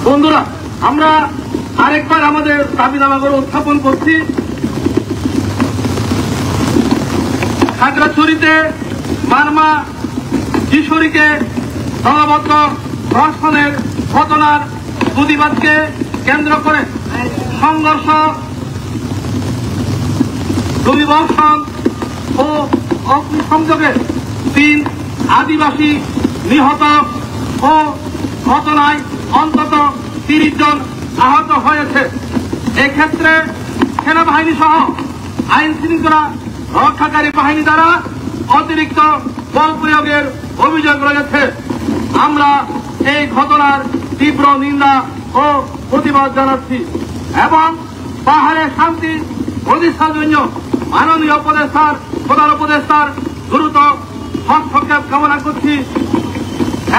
বন্ধুরা, আমরা আরেকবার আমাদের দাবি দাবাগুলো উত্থাপন করছি। খাগড়াছড়িতে মারমা কিশোরীকে দলবদ্ধ ধর্ষণের ঘটনার প্রতিবাদকে কেন্দ্র করে সংঘর্ষ, গুলিবর্ষণ ও অগ্নিসংযোগে 3 আদিবাসী নিহত ও ঘটনায় অন্তত 30 জন আহত হয়েছে। এক্ষেত্রে সেনাবাহিনী সহ আইন শৃঙ্খলা রক্ষাকারী বাহিনী দ্বারা অতিরিক্ত বল প্রয়োগের অভিযোগ রয়েছে। আমরা এই ঘটনার তীব্র নিন্দা ও প্রতিবাদ জানাচ্ছি এবং পাহাড়ে শান্তি প্রতিষ্ঠার জন্য মাননীয় প্রধান উপদেষ্টার দ্রুত হস্তক্ষেপ কামনা করছি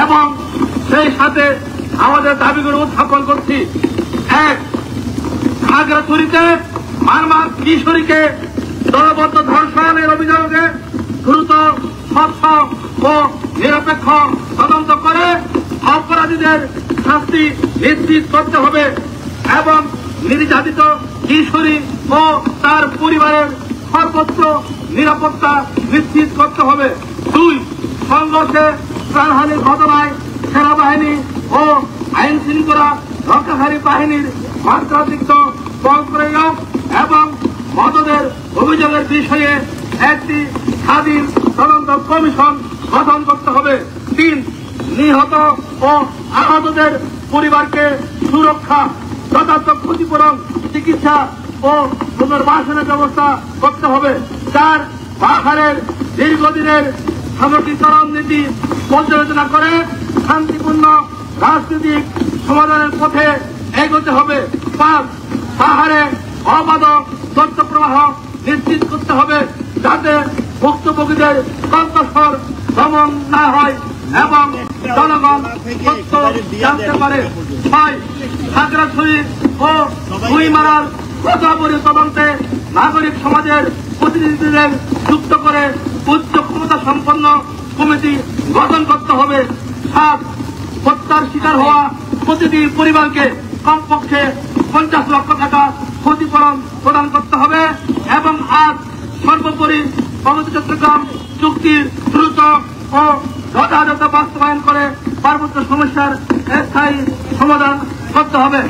এবং সেই সাথে আমাদের দাবিগুলো উত্থাপন করছি। 1. খাগড়াছড়িতে মারমা কিশোরীকে দলবদ্ধ ধর্ষণের অভিযোগে দ্রুত, স্বচ্ছ ও নিরপেক্ষ তদন্ত করে অপরাধীদের শাস্তি নিশ্চিত করতে হবে এবং নির্যাতিত কিশোরী ও তার পরিবারের সর্বোচ্চ নিরাপত্তা নিশ্চিত করতে হবে। 2. সংঘর্ষে প্রাণহানির ঘটনায় সেনাবাহিনী ও আইন শৃঙ্খলা রক্ষাকারী বাহিনীর মাত্রাতিরিক্ত বল প্রয়োগ এবং মদদের অভিযোগের বিষয়ে একটি স্বাধীন তদন্ত কমিশন গঠন করতে হবে। 3. নিহত ও আহতদের পরিবারকে সুরক্ষা, যথার্থ ক্ষতিপূরণ, চিকিৎসা ও পুনর্বাসনের ব্যবস্থা করতে হবে। 4. পাহাড়ের দীর্ঘদিনের সামগ্রিকরণ নীতি পর্যালোচনা করে শান্তিপূর্ণ রাজনৈতিক সমাধানের পথে এগোতে হবে। 5. পাহাড়ে অবাধ তথ্য প্রবাহ নিশ্চিত করতে হবে যাতে ভুক্তভোগীদের কণ্ঠস্বর দমন না হয় এবং জনগণ তথ্য জানতে পারে। 6. খাগড়াছড়ি ও গুইমারার গোদাবরী তদন্তে নাগরিক সমাজের প্রতিনিধিদের যুক্ত করে উচ্চ ক্ষমতা সম্পন্ন কমিটি গঠন করতে হবে। 7. হত্যার শিকার হওয়া প্রতিটি পরিবারকে কমপক্ষে 50 লক্ষ টাকা ক্ষতিপূরণ প্রদান করতে হবে এবং 8. সর্বোপরি সমুদ্র চট্টগ্রাম চুক্তির দ্রুত ও যথাযথ বাস্তবায়ন করে পার্বত্য সমস্যার স্থায়ী সমাধান করতে হবে।